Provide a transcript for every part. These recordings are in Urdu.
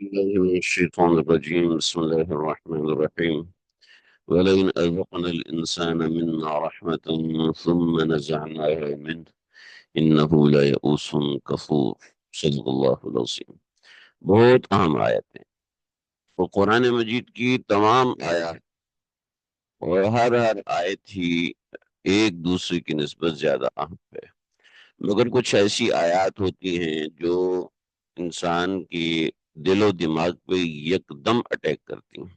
الله من الشيطان الرجيم بسم الله الرحمن الرحيم ولئن أذقنا الإنسان منا رحمة ثم نزعناها منه إنه ليئوس كفور صدق اللہ العظیم۔ بہت اہم آیت ہے وہ قرآن مجید کی تمام آیات، اور ہر آیت ہی ایک دوسرے کی نسبت زیادہ اہم ہے، مگر کچھ ایسی آیات ہوتی ہیں جو انسان کی دل و دماغ پہ یکدم اٹیک کرتی ہیں،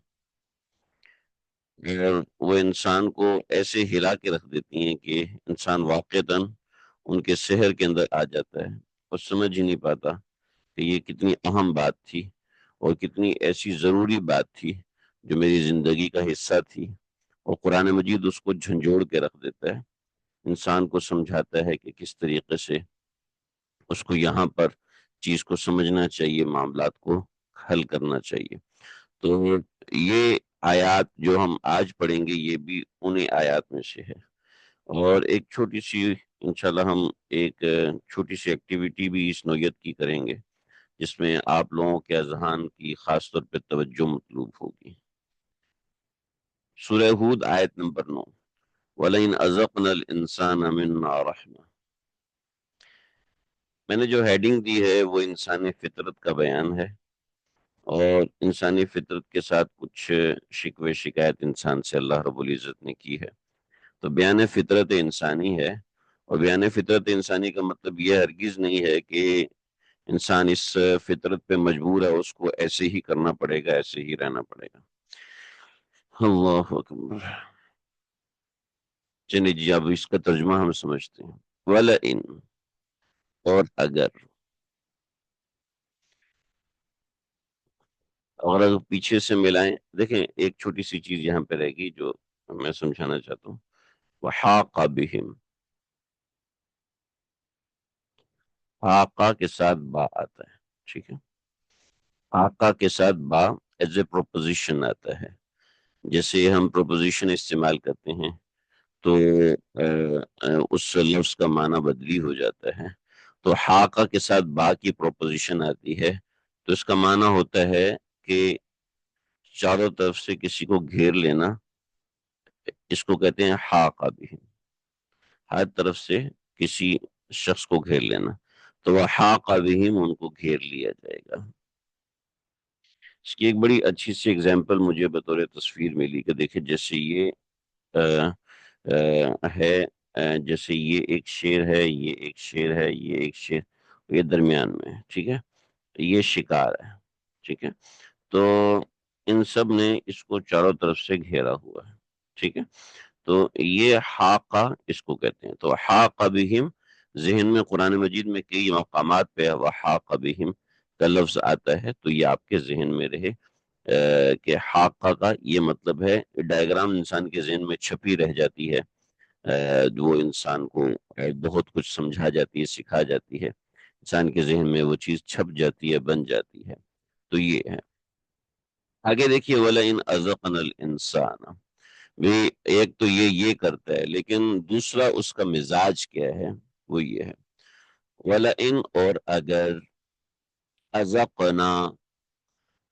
وہ انسان کو ایسے ہلا کے رکھ دیتی ہیں کہ انسان واقعتاً ان کے سحر کے اندر آ جاتا ہے اور سمجھ ہی نہیں پاتا کہ یہ کتنی اہم بات تھی اور کتنی ایسی ضروری بات تھی جو میری زندگی کا حصہ تھی، اور قرآن مجید اس کو جھنجھوڑ کے رکھ دیتا ہے، انسان کو سمجھاتا ہے کہ کس طریقے سے اس کو یہاں پر چیز کو سمجھنا چاہیے، معاملات کو حل کرنا چاہیے۔ تو یہ آیات جو ہم آج پڑھیں گے یہ بھی انہی آیات میں سے ہے، اور ایک چھوٹی سی انشاءاللہ ہم ایک چھوٹی سی ایکٹیویٹی بھی اس نوعیت کی کریں گے جس میں آپ لوگوں کے اذہان کی خاص طور پہ توجہ مطلوب ہوگی۔ سورہ ہود آیت نمبر 9، وَلَئِنْ أَذَقْنَا الْإِنسَانَ مِنَّا رَحْمَةً۔ میں نے جو ہیڈنگ دی ہے وہ انسانی فطرت کا بیان ہے، اور انسانی فطرت کے ساتھ کچھ شکوے شکایت انسان سے اللہ رب العزت نے کی ہے۔ تو بیان فطرت انسانی ہے، اور بیان فطرت انسانی کا مطلب یہ ہرگز نہیں ہے کہ انسان اس فطرت پہ مجبور ہے، اس کو ایسے ہی کرنا پڑے گا، ایسے ہی رہنا پڑے گا۔ اللہ اکبر۔ چلیے جی، اب اس کا ترجمہ ہم سمجھتے ہیں۔ وَلَئِن، اور اگر پیچھے سے ملائیں، دیکھیں ایک چھوٹی سی چیز یہاں پہ رہے گی جو میں سمجھانا چاہتا ہوں۔ وَحَاقَ بِهِمْ، حاقہ کے ساتھ با آتا ہے، ٹھیک ہے؟ حاقہ کے ساتھ با ایز اے پروپوزیشن آتا ہے، جیسے ہم پروپوزیشن استعمال کرتے ہیں تو اس لفظ کا معنی بدلی ہو جاتا ہے۔ تو حاقہ کے ساتھ با کی پروپوزیشن آتی ہے تو اس کا معنی ہوتا ہے کہ چاروں طرف سے کسی کو گھیر لینا، اس کو کہتے ہیں حاقہ بھی، ہر طرف سے کسی شخص کو گھیر لینا، تو وہ حاقہ بہم، ان کو گھیر لیا جائے گا۔ اس کی ایک بڑی اچھی سی اگزامپل مجھے بطور تصویر ملی کہ دیکھیں جیسے یہ ہے، جیسے یہ ایک شیر ہے، یہ ایک شیر ہے، یہ ایک شیر، یہ درمیان میں ہے، ٹھیک ہے؟ یہ شکار ہے، ٹھیک ہے؟ تو ان سب نے اس کو چاروں طرف سے گھیرا ہوا ہے، ٹھیک ہے؟ تو یہ حاقہ اس کو کہتے ہیں۔ تو حاقہ بہم، ذہن میں قرآن مجید میں کئی مقامات پہ وحاق بہم کا لفظ آتا ہے، تو یہ آپ کے ذہن میں رہے کہ حاقہ کا یہ مطلب ہے، ڈائیگرام انسان کے ذہن میں چھپی رہ جاتی ہے، وہ انسان کو بہت کچھ سمجھا جاتی ہے، سکھا جاتی ہے، انسان کے ذہن میں وہ چیز چھپ جاتی ہے، بن جاتی ہے۔ تو یہ ہے۔ آگے دیکھیے، وَلَئِنْ أَذَقْنَا الْإِنسَانَ، بھی ایک تو یہ کرتا ہے، لیکن دوسرا اس کا مزاج کیا ہے، وہ یہ ہے۔ وَلَئِنْ، اور اگر، أَذَقْنَا،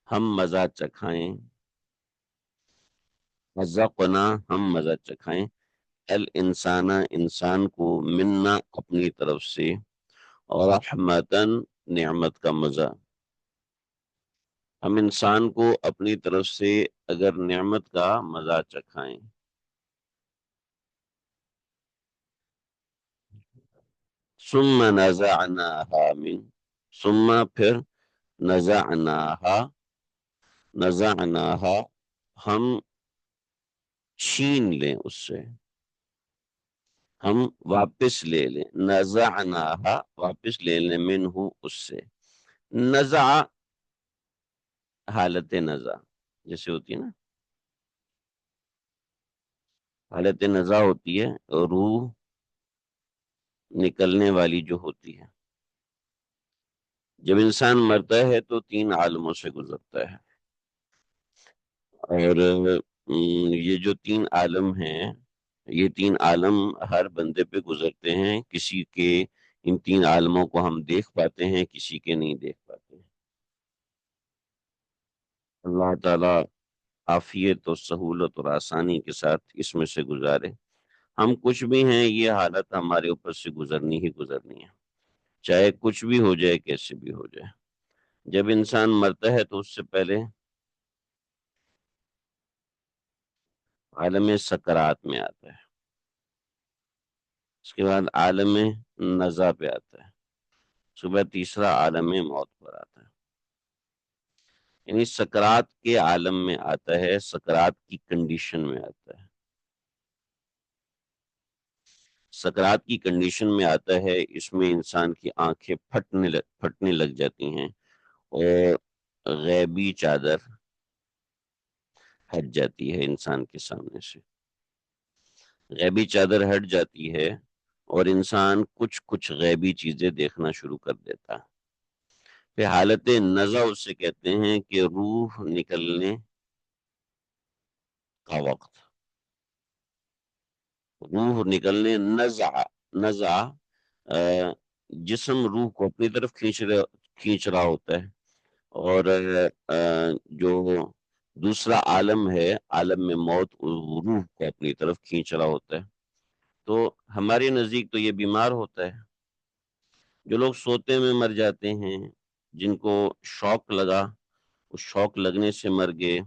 ہم مزہ چکھائیں، أَذَقْنَا، ہم مزہ چکھائیں، الانسان، انسان کو، منا، اپنی طرف سے، اور رحمتاً، نعمت کا مزہ، ہم انسان کو اپنی طرف سے اگر نعمت کا مزہ چکھائیں، ثم نزعناها من، ثم پھر، نزعناها ہم چھین لیں اس سے، ہم واپس لے لیں، نزعناها واپس لے لیں، منہ اس سے، نزع حالت نزع جیسے ہوتی ہے نا، حالت نزع ہوتی ہے روح نکلنے والی جو ہوتی ہے۔ جب انسان مرتا ہے تو 3 عالموں سے گزرتا ہے، اور یہ جو 3 عالم ہیں، یہ 3 عالم ہر بندے پہ گزرتے ہیں، کسی کے ان 3 عالموں کو ہم دیکھ پاتے ہیں، کسی کے نہیں دیکھ پاتے ہیں۔ اللہ تعالیٰ عافیت اور سہولت اور آسانی کے ساتھ اس میں سے گزارے. ہم کچھ بھی ہیں، یہ حالت ہمارے اوپر سے گزرنی ہی گزرنی ہے، چاہے کچھ بھی ہو جائے، کیسے بھی ہو جائے. جب انسان مرتا ہے تو اس سے پہلے عالم سکرات میں آتا ہے، اس کے بعد عالم نزا پہ آتا ہے، صبح تیسرا عالم موت پر آتا ہے. یعنی سکرات کے عالم میں آتا ہے، سکرات کی کنڈیشن میں آتا ہے. سکرات کی کنڈیشن میں آتا ہے، اس میں انسان کی آنکھیں پھٹنے لگ جاتی ہیں، اور غیبی چادر ہٹ جاتی ہے انسان کے سامنے سے. غیبی چادر ہٹ جاتی ہے اور انسان کچھ کچھ غیبی چیزیں دیکھنا شروع کر دیتا. پھر حالت نزع اسے کہتے ہیں کہ روح نکلنے کا وقت. روح نکلنے، نزع، نزع جسم روح کو اپنی طرف کھینچ رہا ہوتا ہے، اور جو دوسرا عالم ہے، عالم میں موت، روح کو اپنی طرف کھینچ رہا ہوتا ہے. تو ہمارے نزدیک تو یہ بیمار ہوتا ہے. جو لوگ سوتے میں مر جاتے ہیں، جن کو شوق لگا، اس شوق لگنے سے مر گئے،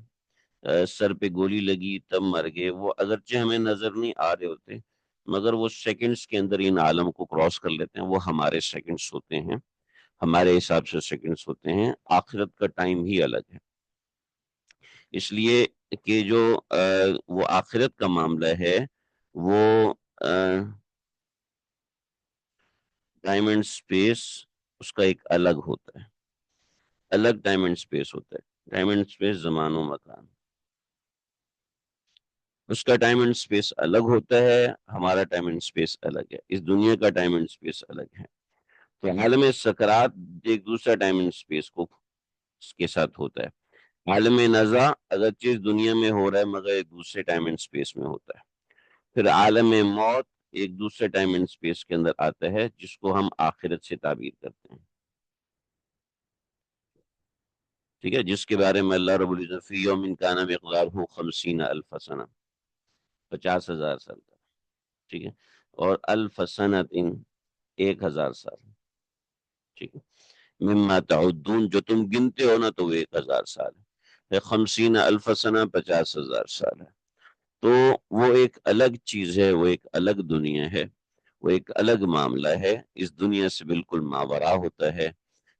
سر پہ گولی لگی تب مر گئے، وہ اگرچہ ہمیں نظر نہیں آ رہے ہوتے، مگر وہ سیکنڈز کے اندر ان عالم کو کراس کر لیتے ہیں. وہ ہمارے سیکنڈز ہوتے ہیں، ہمارے حساب سے سیکنڈز ہوتے ہیں. آخرت کا ٹائم ہی الگ ہے. اس لیے کہ جو وہ آخرت کا معاملہ ہے، وہ ٹائم اینڈ سپیس اس کا ایک الگ ہوتا ہے، الگ ٹائم اینڈ سپیس ہوتا ہے. ٹائم اینڈ سپیس زمان و مکان، اس کا ٹائم اینڈ سپیس الگ ہوتا ہے، ہمارا ٹائم اینڈ سپیس الگ ہے، اس دنیا کا ٹائم اینڈ سپیس الگ ہے. تو عالم سکرات ایک دوسرا ٹائم اینڈ سپیس کو اس کے ساتھ ہوتا ہے. عالم نزا اگرچہ اس دنیا میں ہو رہا ہے، مگر ایک دوسرے ٹائم اینڈ سپیس میں ہوتا ہے. پھر عالم موت ایک دوسرے ٹائم اینڈ سپیس کے اندر آتا ہے، جس کو ہم آخرت سے تعبیر کرتے ہیں. ٹھیک ہے، جس کے بارے میں اللہ رب العزت فی یوم کان مقدارہ 50,000 سنہ، 50,000 سال کا. ٹھیک ہے، اور الف سنۃ 1,000 سال. ٹھیک ہے، مما تعدون جو تم گنتے ہو نا، تو وہ 1,000 سال ہے. 50,000 سنہ 50,000 سال ہے. تو وہ ایک الگ چیز ہے، وہ ایک الگ دنیا ہے، وہ ایک الگ معاملہ ہے. اس دنیا سے بالکل ماورا ہوتا ہے.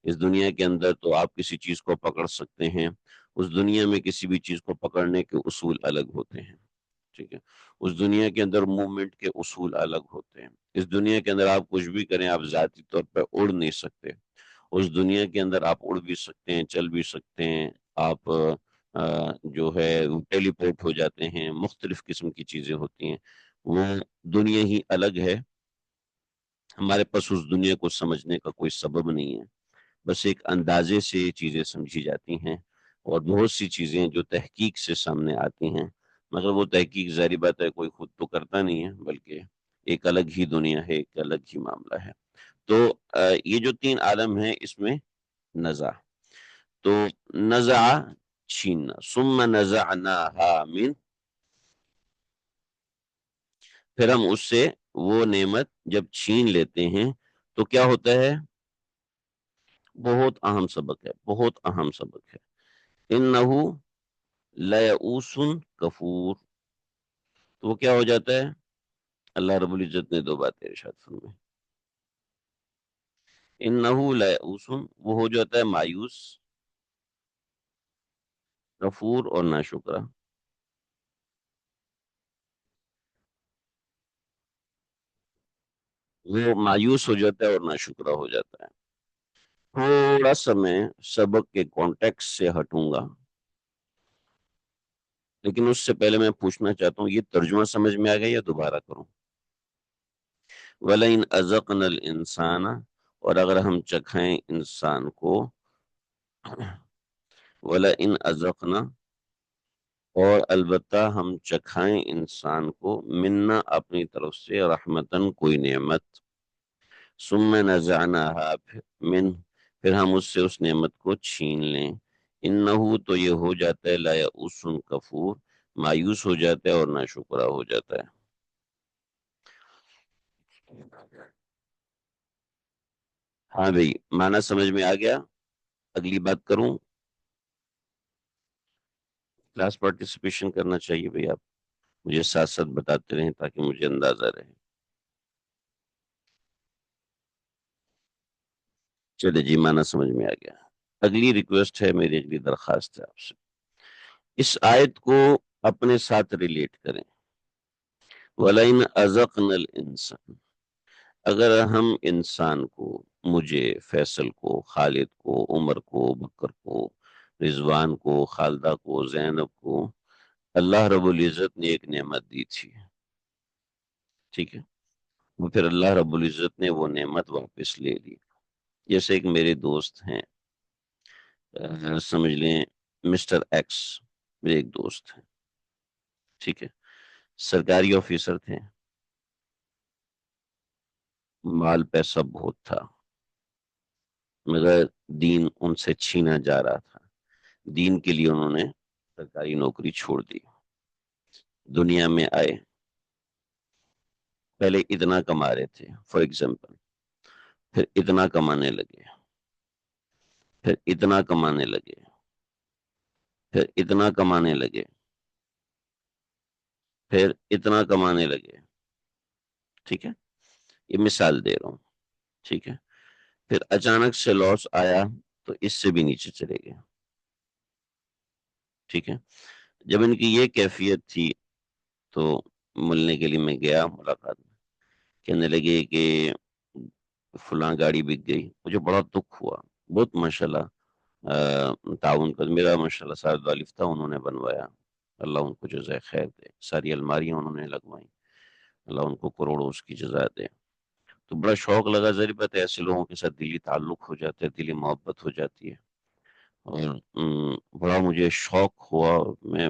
اس دنیا کے اندر تو آپ کسی چیز کو پکڑ سکتے ہیں، اس دنیا میں کسی بھی چیز کو پکڑنے کے اصول الگ ہوتے ہیں. ٹھیک ہے، اس دنیا کے اندر موومنٹ کے اصول الگ ہوتے ہیں. اس دنیا کے اندر آپ کچھ بھی کریں، آپ ذاتی طور پر اڑ نہیں سکتے. اس دنیا کے اندر آپ اڑ بھی سکتے ہیں، چل بھی سکتے ہیں، آپ جو ہے ٹیلی پورٹ ہو جاتے ہیں، مختلف قسم کی چیزیں ہوتی ہیں. وہ دنیا ہی الگ ہے. ہمارے پاس اس دنیا کو سمجھنے کا کوئی سبب نہیں ہے، بس ایک اندازے سے یہ چیزیں سمجھی جاتی ہیں. اور بہت سی چیزیں جو تحقیق سے سامنے آتی ہیں، مگر وہ تحقیق ظاہری بات ہے کوئی خود تو کرتا نہیں ہے، بلکہ ایک الگ ہی دنیا ہے، ایک الگ ہی معاملہ ہے. تو یہ جو 3 عالم ہیں، اس میں نزع، تو نزع چھیننا، ثم نزعناها من، پھر ہم اس سے وہ نعمت جب چھین لیتے ہیں تو کیا ہوتا ہے؟ بہت اہم سبق ہے، بہت اہم سبق ہے. انہو لیئوس کفور، تو وہ کیا ہو جاتا ہے؟ اللہ رب العزت نے 2 باتیں ارشاد فرمائی. انہو لیئوس، وہ ہو جاتا ہے مایوس، کفور اور ناشکرہ. وہ مایوس ہو جاتا ہے اور ناشکرہ ہو جاتا ہے. تھوڑا سا میں سبق کے کانٹیکس سے ہٹوں گا، لیکن اس سے پہلے میں پوچھنا چاہتا ہوں، یہ ترجمہ سمجھ میں آ گیا یا دوبارہ کروں؟ وَلَئِنْ أَذَقْنَا الْإِنسَانَ، اور اگر ہم چکھائیں انسان کو، وَلَئِنْ أَذَقْنَا، اور البتہ ہم چکھائیں انسان کو، منا اپنی طرف سے، رحمتن کوئی نعمت، ثم نزعناها من، پھر ہم اس سے اس نعمت کو چھین لیں. انہو تو یہ ہو جاتا ہے لا یئوس کفور، مایوس ہو جاتا ہے اور ناشکرا ہو جاتا ہے۔ ہاں بھائی، معنی سمجھ میں آ گیا؟ اگلی بات کروں؟ کلاس پارٹیسپیشن کرنا چاہیے بھائی، آپ مجھے ساتھ ساتھ بتاتے رہیں تاکہ مجھے اندازہ رہے۔ چلے جی، معنی سمجھ میں آ گیا۔ اگلی ریکویسٹ ہے میری، اگلی درخواست ہے آپ سے، اس آیت کو اپنے ساتھ ریلیٹ کریں۔ وَلَئِنْ أَذَقْنَا الْإِنسَانَ، اگر ہم انسان کو، مجھے، فیصل کو، خالد کو، عمر کو، بکر کو، رضوان کو، خالدہ کو، زینب کو، اللہ رب العزت نے ایک نعمت دی تھی، ٹھیک ہے؟ وہ پھر اللہ رب العزت نے وہ نعمت واپس لے لی۔ جیسے ایک میرے دوست ہیں، سمجھ لیں مسٹر ایکس، میرے ایک دوست ہیں، ٹھیک ہے؟ سرکاری آفیسر تھے، مال پیسہ بہت تھا، مگر دین ان سے چھینا جا رہا تھا۔ دین کے لیے انہوں نے سرکاری نوکری چھوڑ دی، دنیا میں آئے۔ پہلے اتنا کما رہے تھے فار ایگزامپل، پھر اتنا کمانے لگے، پھر اتنا کمانے لگے، پھر اتنا کمانے لگے، پھر اتنا کمانے لگے، ٹھیک ہے؟ یہ مثال دے رہا ہوں، ٹھیک ہے؟ پھر اچانک سے لاس آیا تو اس سے بھی نیچے چلے گئے، ٹھیک ہے؟ جب ان کی یہ کیفیت تھی تو ملنے کے لیے میں گیا، ملاقات میں کہنے لگے کہ فلاں گاڑی بک گئی۔ مجھے بڑا دکھ ہوا، بہت ماشاءاللہ تعاون کر، میرا ماشاءاللہ سارد والف تھا، انہوں نے بنوایا، اللہ ان کو جزائے خیر دے، ساری الماریاں انہوں نے لگوائیں، اللہ ان کو کروڑوں اس کی جزا دے۔ تو بڑا شوق لگا، ظاہر بات ہے ایسے لوگوں کے ساتھ دلی تعلق ہو جاتا ہے، دلی محبت ہو جاتی ہے، اور بڑا مجھے شوق ہوا، میں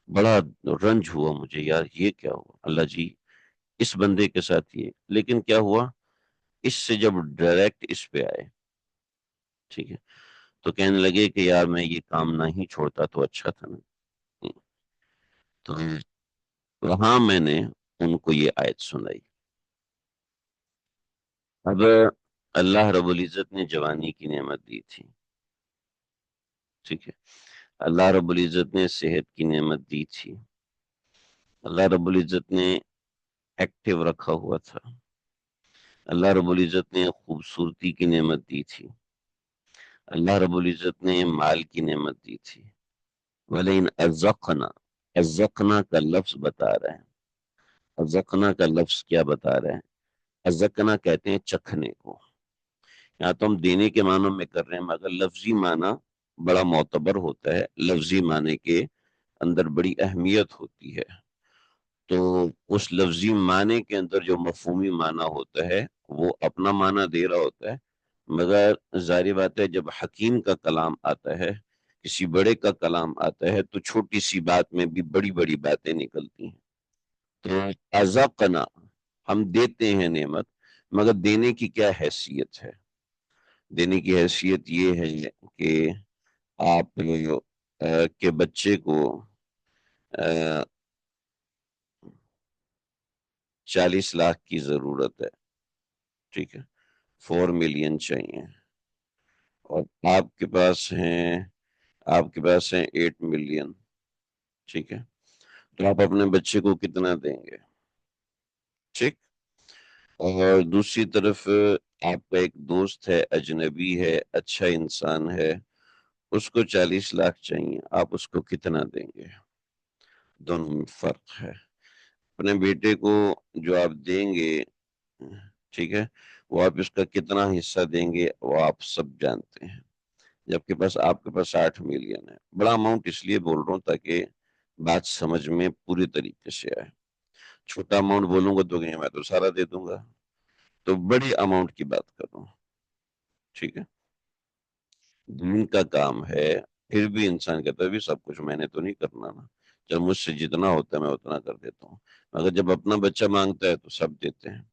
بڑا رنج ہوا مجھے، یار یہ کیا ہوا اللہ جی اس بندے کے ساتھ یہ۔ لیکن کیا ہوا، اس سے جب ڈائریکٹ اس پہ آئے، ٹھیک ہے، تو کہنے لگے کہ یار میں یہ کام نہ ہی چھوڑتا تو اچھا تھا نا۔ تو وہاں میں نے ان کو یہ آیت سنائی۔ اب اللہ رب العزت نے جوانی کی نعمت دی تھی، ٹھیک ہے؟ اللہ رب العزت نے صحت کی نعمت دی تھی، اللہ رب العزت نے ایکٹیو رکھا ہوا تھا، اللہ رب العزت نے خوبصورتی کی نعمت دی تھی، اللہ رب العزت نے مال کی نعمت دی تھی۔ وَلَئِنْ أَذَقْنَا، أَذَقْنَا کا لفظ بتا رہے ہیں، أَذَقْنَا کا لفظ کیا بتا رہے ہیں؟ أَذَقْنَا کہتے ہیں چکھنے کو، یہاں تو ہم دینے کے معنوں میں کر رہے ہیں، مگر لفظی معنی بڑا معتبر ہوتا ہے، لفظی معنی کے اندر بڑی اہمیت ہوتی ہے۔ تو اس لفظی معنی کے اندر جو مفہومی معنی ہوتا ہے وہ اپنا معنی دے رہا ہوتا ہے، مگر ظاہر بات ہے جب حکیم کا کلام آتا ہے، کسی بڑے کا کلام آتا ہے، تو چھوٹی سی بات میں بھی بڑی بڑی باتیں نکلتی ہیں۔ تو ازقنا، ہم دیتے ہیں نعمت، مگر دینے کی کیا حیثیت ہے؟ دینے کی حیثیت یہ ہے کہ آپ کے بچے کو 40 لاکھ کی ضرورت ہے، ٹھیک ہے؟ 4 ملین چاہیے، اور آپ کے پاس ہیں 8 ملین، ٹھیک ہے؟ تو آپ اپنے بچے کو کتنا دیں گے؟ ٹھیک۔ اور دوسری طرف آپ کا ایک دوست ہے، اجنبی ہے، اچھا انسان ہے، اس کو 40 لاکھ چاہیے، آپ اس کو کتنا دیں گے؟ دونوں میں فرق ہے۔ اپنے بیٹے کو جو آپ دیں گے، ٹھیک ہے، وہ آپ اس کا کتنا حصہ دیں گے وہ آپ سب جانتے ہیں، جبکہ بس آپ کے پاس 8 ملین ہے۔ بڑا اماؤنٹ اس لیے بول رہا ہوں تاکہ بات سمجھ میں پوری طریقے سے آئے۔ چھوٹا اماؤنٹ بولوں گا تو کہ میں تو سارا دے دوں گا، تو بڑی اماؤنٹ کی بات کر رہا ہوں، ٹھیک ہے؟ دین کا کام ہے، پھر بھی انسان کہتا ہے بھی سب کچھ میں نے تو نہیں کرنا نا، جب مجھ سے جتنا ہوتا ہے میں اتنا کر دیتا ہوں، مگر جب اپنا بچہ مانگتا ہے تو سب دیتے ہیں۔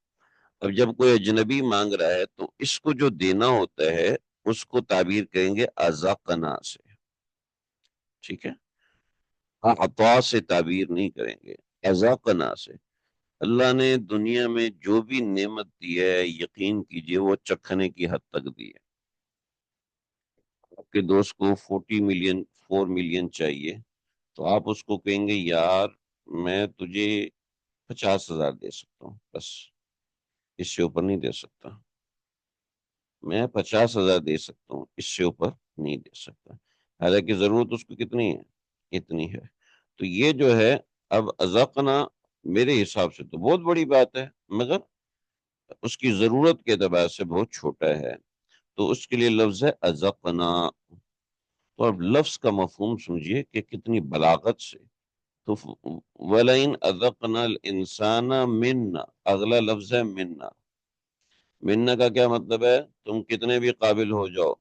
اب جب کوئی اجنبی مانگ رہا ہے تو اس کو جو دینا ہوتا ہے اس کو تعبیر کریں گے ازاقنا سے، ٹھیک ہے، ہاں عطا سے تعبیر نہیں کریں گے، اذاقنا سے۔ اللہ نے دنیا میں جو بھی نعمت دی ہے، یقین کیجئے وہ چکھنے کی حد تک دی ہے۔ آپ کے دوست کو 40 ملین 4 ملین چاہیے، تو آپ اس کو کہیں گے یار میں تجھے 50,000 دے سکتا ہوں بس، اس سے اوپر نہیں دے سکتا، میں 50,000 دے سکتا ہوں، اس سے اوپر نہیں دے سکتا، حالانکہ ضرورت اس کو کتنی ہے، اتنی ہے۔ تو یہ جو ہے، اب ازقنا میرے حساب سے تو بہت بڑی بات ہے، مگر اس کی ضرورت کے اعتبار سے بہت چھوٹا ہے، تو اس کے لیے لفظ ہے ازقنا۔ تو اب لفظ کا مفہوم سمجھیے کہ کتنی بلاغت سے، تو وَلَئِنْ أَذَقْنَا الْإِنسَانَ مِنَّا، اگلا لفظ ہے منا۔ منا کا کیا مطلب ہے؟ تم کتنے بھی قابل ہو جاؤ،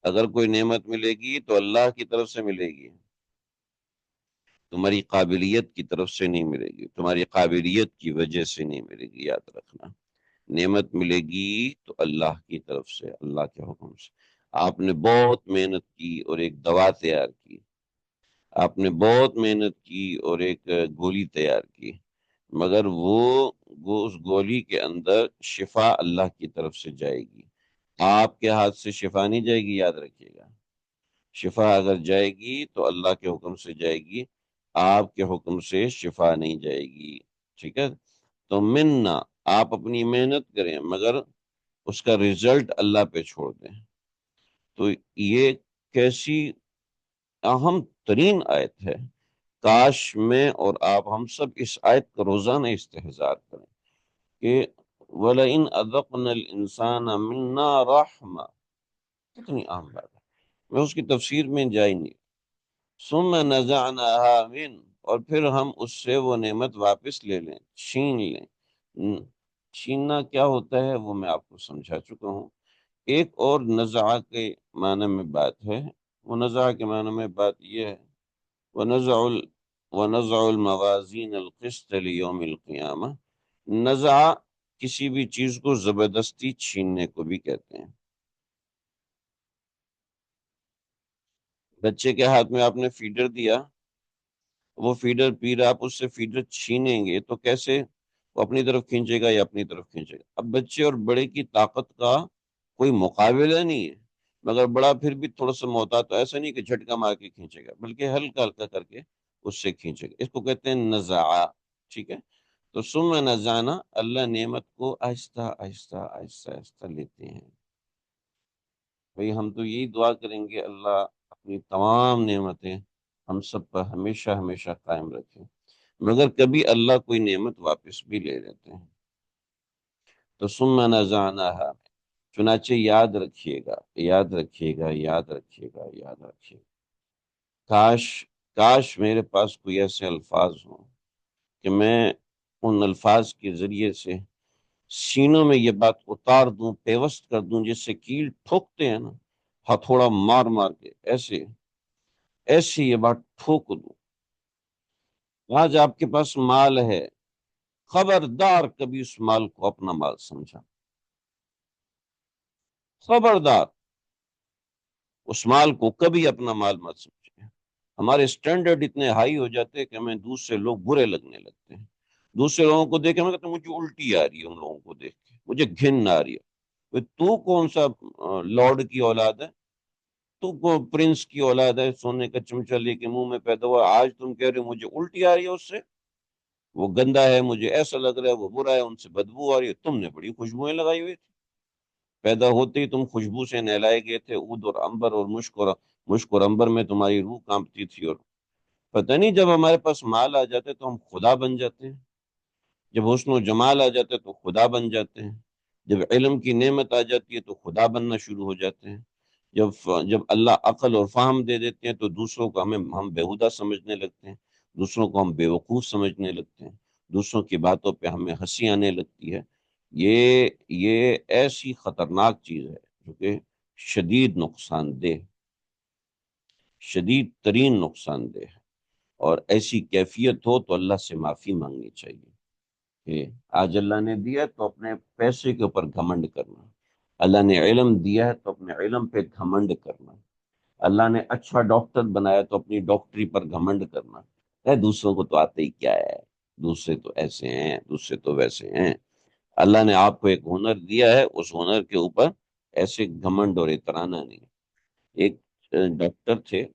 اگر کوئی نعمت ملے گی تو اللہ کی طرف سے ملے گی، تمہاری قابلیت کی طرف سے نہیں ملے گی، تمہاری قابلیت کی وجہ سے نہیں ملے گی، یاد رکھنا۔ نعمت ملے گی تو اللہ کی طرف سے، اللہ کے حکم سے۔ آپ نے بہت محنت کی اور ایک دوا تیار کی، آپ نے بہت محنت کی اور ایک گولی تیار کی، مگر وہ اس گولی کے اندر شفا اللہ کی طرف سے جائے گی، آپ کے ہاتھ سے شفا نہیں جائے گی، یاد رکھیے گا۔ شفا اگر جائے گی تو اللہ کے حکم سے جائے گی، آپ کے حکم سے شفا نہیں جائے گی، ٹھیک ہے؟ تو منا، آپ اپنی محنت کریں مگر اس کا رزلٹ اللہ پہ چھوڑ دیں۔ تو یہ کیسی اہم ترین آیت ہے، کاش میں اور آپ ہم سب اس آیت کا روزانہ استحضار کریں کہ وَلَئِنْ أَذَقْنَا الْإِنسَانَ مِنَّا رَحْمَةً، کتنی اہم بات ہے، میں اس کی تفسیر میں جائی نہیں۔ ثُمَّ نَزَعْنَاهَا مِنْ، اور پھر ہم اس سے وہ نعمت واپس لے لیں، چھین لیں۔ چھیننا کیا ہوتا ہے وہ میں آپ کو سمجھا چکا ہوں۔ ایک اور نزع کے معنی میں بات ہے، وہ نزع کے معنی میں بات یہ ہے، وَنَزْعُ الْمَوَازِينَ الْقِسْطَ لِيَوْمِ الْقِيَامَةِ، نزع کسی بھی چیز کو زبردستی چھیننے کو بھی کہتے ہیں۔ بچے کے ہاتھ میں آپ نے فیڈر دیا، وہ فیڈر پی رہا، آپ اس سے فیڈر چھینیں گے تو کیسے؟ وہ اپنی طرف کھینچے گا یا اپنی طرف کھینچے گا؟ اب بچے اور بڑے کی طاقت کا کوئی مقابلہ نہیں ہے، مگر بڑا پھر بھی تھوڑا سا محتاط، تو ایسا نہیں کہ جھٹکا مار کے کھینچے گا، بلکہ ہلکا ہلکا کر کے اس سے کھینچے گا، اس کو کہتے ہیں نزع، ٹھیک ہے؟ تو ثم نزعنا، اللہ نعمت کو آہستہ آہستہ آہستہ آہستہ لیتے ہیں۔ بھئی ہم تو یہی دعا کریں گے، اللہ اپنی تمام نعمتیں ہم سب پر ہمیشہ ہمیشہ قائم رکھیں، مگر کبھی اللہ کوئی نعمت واپس بھی لے لیتے ہیں۔ تو ثم نزعناها، چنانچہ یاد رکھیے گا، یاد رکھیے گا، یاد رکھیے گا، یاد رکھیے گا، کاش کاش میرے پاس کوئی ایسے الفاظ ہوں کہ میں ان الفاظ کے ذریعے سے سینوں میں یہ بات اتار دوں، پیوست کر دوں، جس سے کیل ٹھوکتے ہیں نا ہتھوڑا مار مار کے، ایسے ایسے یہ بات ٹھوک دوں۔ آج آپ کے پاس مال ہے، خبردار کبھی اس مال کو اپنا مال سمجھا، خبردار اس مال کو کبھی اپنا مال مت سمجھے۔ ہمارے سٹینڈرڈ اتنے ہائی ہو جاتے ہیں کہ ہمیں دوسرے لوگ برے لگنے لگتے ہیں، دوسرے لوگوں کو دیکھ کے میں کہتا ہوں مجھے الٹی آ رہی ہے، ان لوگوں کو دیکھ کے مجھے گھن آ رہی ہے۔ تو کون سا لارڈ کی اولاد ہے؟ تو پرنس کی اولاد ہے، سونے کا چمچہ لے کے منہ میں پیدا ہوا، آج تم کہہ رہے ہو مجھے الٹی آ رہی ہے اس سے، وہ گندا ہے، مجھے ایسا لگ رہا ہے، وہ برا ہے، ان سے بدبو آ رہی ہے۔ تم نے بڑی خوشبوئیں لگائی ہوئی تھی، پیدا ہوتے ہی تم خوشبو سے نہلائے گئے تھے، عود اور عنبر اور مشک اور عنبر میں تمہاری روح کانپتی تھی۔ اور پتہ نہیں جب ہمارے پاس مال آ جاتے تو ہم خدا بن جاتے ہیں، جب حسن و جمال آ جاتے تو خدا بن جاتے ہیں، جب علم کی نعمت آ جاتی ہے تو خدا بننا شروع ہو جاتے ہیں، جب اللہ عقل اور فہم دے دیتے ہیں تو دوسروں کو ہم بےہودہ سمجھنے لگتے ہیں، دوسروں کو ہم بیوقوف سمجھنے لگتے ہیں، دوسروں کی باتوں پہ ہمیں ہنسی آنے لگتی ہے۔ یہ ایسی خطرناک چیز ہے جو کہ شدید نقصان دہ، شدید ترین نقصان دہ ہے، اور ایسی کیفیت ہو تو اللہ سے معافی مانگنی چاہیے کہ آج اللہ نے دیا تو اپنے پیسے کے اوپر گھمنڈ کرنا، اللہ نے علم دیا ہے تو اپنے علم پہ گھمنڈ کرنا، اللہ نے اچھا ڈاکٹر بنایا تو اپنی ڈاکٹری پر گھمنڈ کرنا ہے، دوسروں کو تو آتے ہی کیا ہے، دوسرے تو ایسے ہیں، دوسرے تو ویسے ہیں۔ اللہ نے آپ کو ایک ہنر دیا ہے، اس ہنر کے اوپر ایسے گھمنڈ اور اطرانا نہیں۔ ایک ڈاکٹر تھے،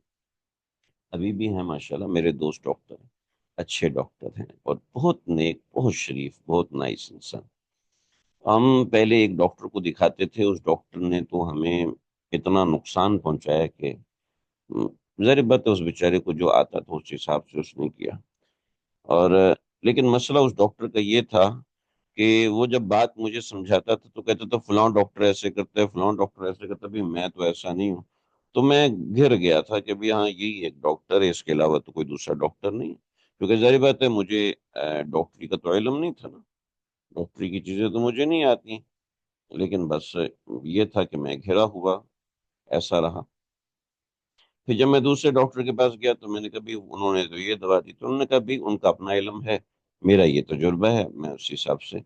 ابھی بھی ہیں ماشاءاللہ، میرے دوست ڈاکٹر ہیں، اچھے ڈاکٹر ہیں اور بہت نیک، بہت شریف، بہت نائس انسان۔ ہم پہلے ایک ڈاکٹر کو دکھاتے تھے، اس ڈاکٹر نے تو ہمیں اتنا نقصان پہنچایا کہ ظاہر بات ہے اس بیچارے کو جو آتا تھا اس حساب سے اس نے کیا۔ اور لیکن مسئلہ اس ڈاکٹر کا یہ تھا کہ وہ جب بات مجھے سمجھاتا تھا تو کہتا تھا فلاں ڈاکٹر ایسے کرتا ہے، فلاں ڈاکٹر ایسے کرتا ہے، بھی میں تو ایسا نہیں ہوں۔ تو میں گھر گیا تھا کہ بھی ہاں یہی ایک ڈاکٹر ہے، اس کے علاوہ تو کوئی دوسرا ڈاکٹر نہیں ہے، کیونکہ ظاہر بات ہے مجھے ڈاکٹری کا تو علم نہیں تھا نا، ڈاکٹری کی چیزیں تو مجھے نہیں آتی، لیکن بس یہ تھا کہ میں گھرا ہوا، ایسا رہا۔ پھر جب میں دوسرے ڈاکٹر کے پاس گیا تو میں نے کہا بھی انہوں نے تو یہ دوا دی، تو انہوں نے کہا بھی ان کا اپنا علم ہے، میرا یہ تجربہ ہے، میں اس حساب سے۔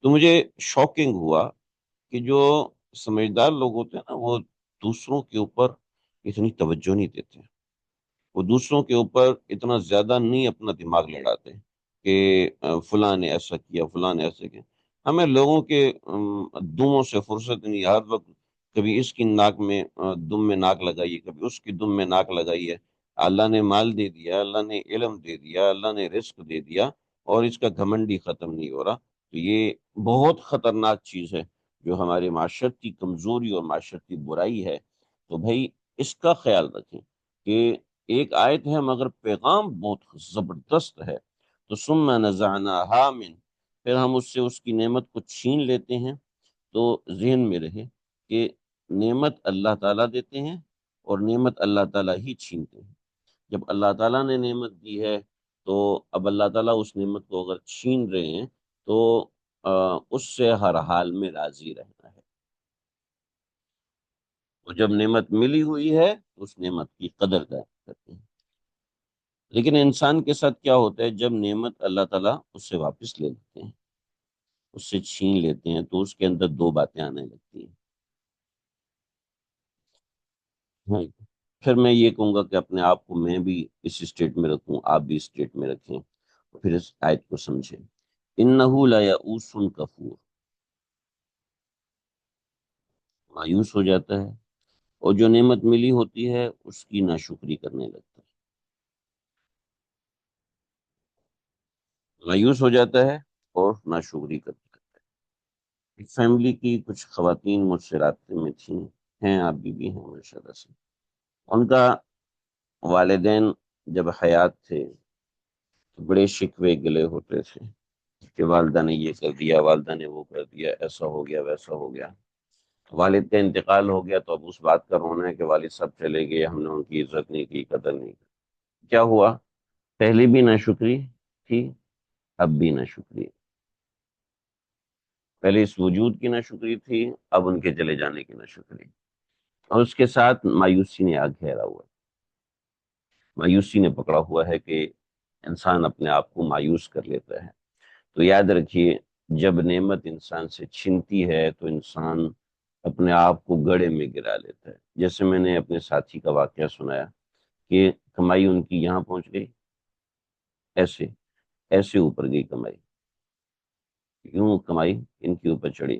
تو مجھے شاکنگ ہوا کہ جو سمجھدار لوگ ہوتے ہیں نا وہ دوسروں کے اوپر اتنی توجہ نہیں دیتے، وہ دوسروں کے اوپر اتنا زیادہ نہیں اپنا دماغ لڑاتے کہ فلاں نے ایسا کیا، فلاں نے ایسا کیا۔ ہمیں لوگوں کے دموں سے فرصت نہیں، ہر وقت کبھی اس کی ناک میں دم میں ناک لگائیے، کبھی اس کی دم میں ناک لگائیے۔ اللہ نے مال دے دیا، اللہ نے علم دے دیا، اللہ نے رزق دے دیا، اور اس کا گھمنڈی ختم نہیں ہو رہا، تو یہ بہت خطرناک چیز ہے جو ہمارے معاشرت کی کمزوری اور معاشرت کی برائی ہے۔ تو بھائی اس کا خیال رکھیں کہ ایک آیت ہے مگر پیغام بہت زبردست ہے، تو ثم نزعناها من، پھر ہم اس سے اس کی نعمت کو چھین لیتے ہیں۔ تو ذہن میں رہے کہ نعمت اللہ تعالیٰ دیتے ہیں اور نعمت اللہ تعالیٰ ہی چھینتے ہیں۔ جب اللہ تعالیٰ نے نعمت دی ہے تو اب اللہ تعالیٰ اس نعمت کو اگر چھین رہے ہیں تو اس سے ہر حال میں راضی رہنا ہے۔ تو جب نعمت ملی ہوئی ہے تو اس نعمت کی قدر کرتے ہیں۔ لیکن انسان کے ساتھ کیا ہوتا ہے، جب نعمت اللہ تعالیٰ اس سے واپس لے لیتے ہیں، اس سے چھین لیتے ہیں، تو اس کے اندر دو باتیں آنے لگتی ہیں۔ ہاں، پھر میں یہ کہوں گا کہ اپنے آپ کو میں بھی اس اسٹیٹ میں رکھوں، آپ بھی اس اسٹیٹ میں رکھیں، پھر اس آیت کو سمجھیں۔ انہ لا یئوس کفور، مایوس ہو جاتا ہے اور جو نعمت ملی ہوتی ہے اس کی ناشکری کرنے لگتا ہے، مایوس ہو جاتا ہے اور ناشکری کرتا ہے۔ فیملی کی کچھ خواتین مجھ سے رابطے میں تھیں، ہیں آپ بھی ہیں ماشاءاللہ سے، ان کا والدین جب حیات تھے تو بڑے شکوے گلے ہوتے تھے کہ والدہ نے یہ کر دیا، والدہ نے وہ کر دیا، ایسا ہو گیا، ویسا ہو گیا۔ والد کا انتقال ہو گیا تو اب اس بات کا رونا ہے کہ والد صاحب چلے گئے، ہم نے ان کی عزت نہیں کی، قدر نہیں کی۔ کیا ہوا؟ پہلے بھی ناشکری تھی، اب بھی ناشکری، پہلے اس وجود کی ناشکری تھی، اب ان کے چلے جانے کی ناشکری، اور اس کے ساتھ مایوسی نے آگ گھیرا ہوا ہے، مایوسی نے پکڑا ہوا ہے کہ انسان اپنے آپ کو مایوس کر لیتا ہے۔ تو یاد رکھیے جب نعمت انسان سے چھنتی ہے تو انسان اپنے آپ کو گڑھے میں گرا لیتا ہے۔ جیسے میں نے اپنے ساتھی کا واقعہ سنایا کہ کمائی ان کی یہاں پہنچ گئی، ایسے ایسے اوپر گئی کمائی، یوں کمائی ان کے اوپر چڑھی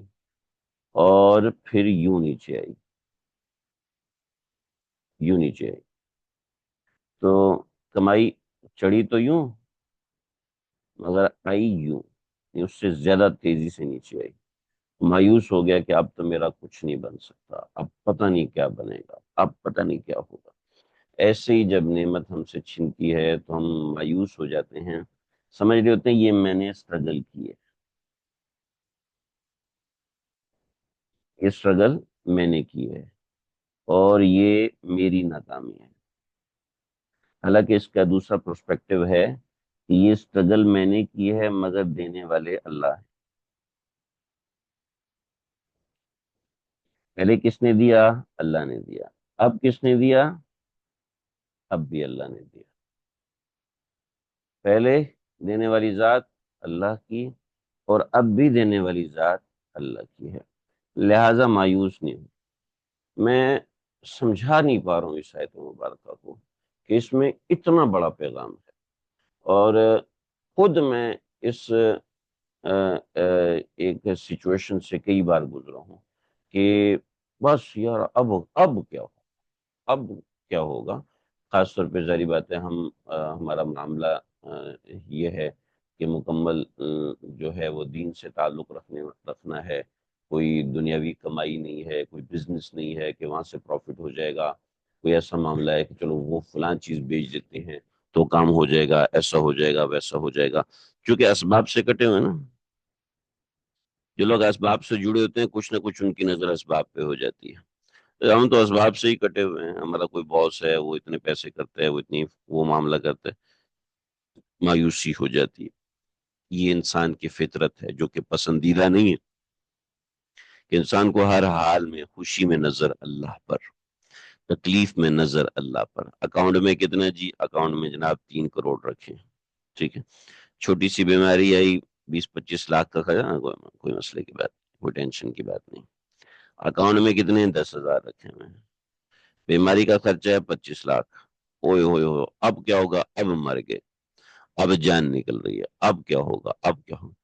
اور پھر یوں نیچے آئی، یوں نیچے آئی۔ تو کمائی چڑھی تو یوں، مگر آئی یوں، اس سے زیادہ تیزی سے نیچے آئی۔ مایوس ہو گیا کہ اب تو میرا کچھ نہیں بن سکتا، اب پتہ نہیں کیا بنے گا، اب پتہ نہیں کیا ہوگا۔ ایسے ہی جب نعمت ہم سے چھنتی ہے تو ہم مایوس ہو جاتے ہیں، سمجھ رہے ہوتے ہیں یہ میں نے اسٹرگل کی ہے، یہ اسٹرگل میں نے کی ہے اور یہ میری ناکامی ہے۔ حالانکہ اس کا دوسرا پرسپیکٹو ہے کہ یہ اسٹرگل میں نے کی ہے مگر دینے والے اللہ ہیں۔ پہلے کس نے دیا؟ اللہ نے دیا۔ اب کس نے دیا؟ اب بھی اللہ نے دیا۔ پہلے دینے والی ذات اللہ کی اور اب بھی دینے والی ذات اللہ کی ہے، لہذا مایوس نہیں ہوں میں۔ سمجھا نہیں پا رہا ہوں اس آیت مبارکہ کو کہ اس میں اتنا بڑا پیغام ہے. اور خود میں اس ایک سچویشن سے کئی بار گزرا ہوں کہ بس یار اب کیا ہو، اب کیا ہوگا. خاص طور پہ ظاہری بات ہے ہمارا معاملہ یہ ہے کہ مکمل جو ہے وہ دین سے تعلق رکھنا ہے. کوئی دنیاوی کمائی نہیں ہے، کوئی بزنس نہیں ہے کہ وہاں سے پروفٹ ہو جائے گا. کوئی ایسا معاملہ ہے کہ چلو وہ فلاں چیز بیچ دیتے ہیں تو کام ہو جائے گا، ایسا ہو جائے گا، ویسا ہو جائے گا. کیونکہ اسباب سے کٹے ہوئے نا. جو لوگ اسباب سے جڑے ہوتے ہیں کچھ نہ کچھ ان کی نظر اسباب پہ ہو جاتی ہے. ہم تو اسباب سے ہی کٹے ہوئے ہیں. ہمارا کوئی باس ہے، وہ اتنے پیسے کرتا ہے، وہ اتنی وہ معاملہ کرتا ہے، مایوسی ہو جاتی ہے. یہ انسان کی فطرت ہے جو کہ پسندیدہ نہیں ہے کہ انسان کو ہر حال میں خوشی میں نظر اللہ پر، تکلیف میں نظر اللہ پر. اکاؤنٹ میں کتنا جی؟ اکاؤنٹ میں جناب 3 کروڑ رکھیں، ٹھیک ہے. چھوٹی سی بیماری آئی، 20-25 لاکھ کا خرچہ، کوئی مسئلے کی بات، کوئی ٹینشن کی بات نہیں. اکاؤنٹ میں کتنے؟ 10,000 رکھے ہوئے ہیں. بیماری کا خرچہ ہے 25 لاکھ. اوئے ہوئے ہو، اب کیا ہوگا؟ اب مر گئے، اب جان نکل رہی ہے، اب کیا ہوگا؟ اب کیا ہوگا؟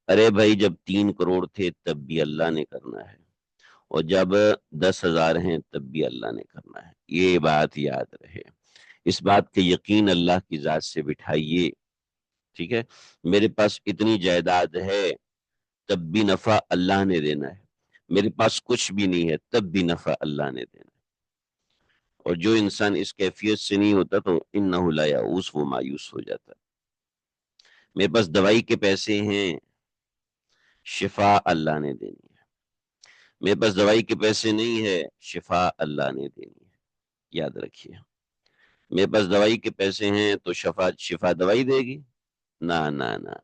ارے بھائی، جب 3 کروڑ تھے تب بھی اللہ نے کرنا ہے، اور جب 10,000 ہیں تب بھی اللہ نے کرنا ہے. یہ بات یاد رہے. اس بات کے یقین اللہ کی ذات سے بٹھائیے، ٹھیک ہے. میرے پاس اتنی جائیداد ہے تب بھی نفع اللہ نے دینا ہے. میرے پاس کچھ بھی نہیں ہے تب بھی نفع اللہ نے دینا ہے. اور جو انسان اس کیفیت سے نہیں ہوتا تو انہ لا یئوس، وہ مایوس ہو جاتا ہے. میرے پاس دوائی کے پیسے ہیں، شفا اللہ نے دینی ہے. میرے پاس دوائی کے پیسے نہیں ہے، شفا اللہ نے دینی ہے. یاد رکھیے، میرے پاس دوائی کے پیسے ہیں تو شفا دوائی دے گی؟ نہ نہ نہ.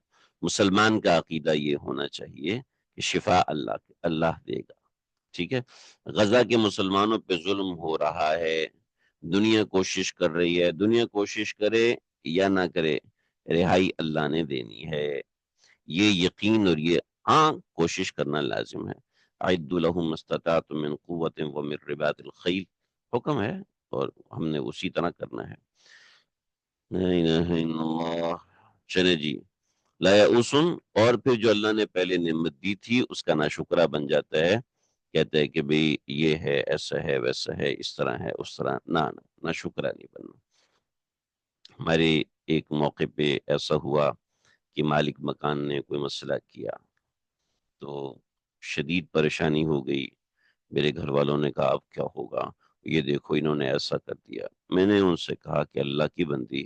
مسلمان کا عقیدہ یہ ہونا چاہیے کہ شفا اللہ دے گا، ٹھیک ہے. غزہ کے مسلمانوں پہ ظلم ہو رہا ہے، دنیا کوشش کر رہی ہے. دنیا کوشش کرے یا نہ کرے، رہائی اللہ نے دینی ہے. یہ یقین اور یہ کوشش کرنا لازم ہے. اعدوا لهم ما استطعتم من قوة ومن رباط الخیل، حکم ہے اور ہم نے اسی طرح کرنا ہے. لا الہ الا اللہ. چلے جی. لا یئوسن، اور پھر جو اللہ نے پہلے نعمت دی تھی اس کا ناشکرہ بن جاتا ہے. کہتے ہیں کہ بھئی یہ ہے، ایسا ہے، ویسا ہے، اس طرح ہے، اس طرح. نہ شکرہ نہیں بننا. ہمارے ایک موقع پہ ایسا ہوا کہ مالک مکان نے کوئی مسئلہ کیا تو شدید پریشانی ہو گئی. میرے گھر والوں نے کہا اب کیا ہوگا؟ یہ دیکھو انہوں نے ایسا کر دیا. میں نے ان سے کہا کہ اللہ کی بندی،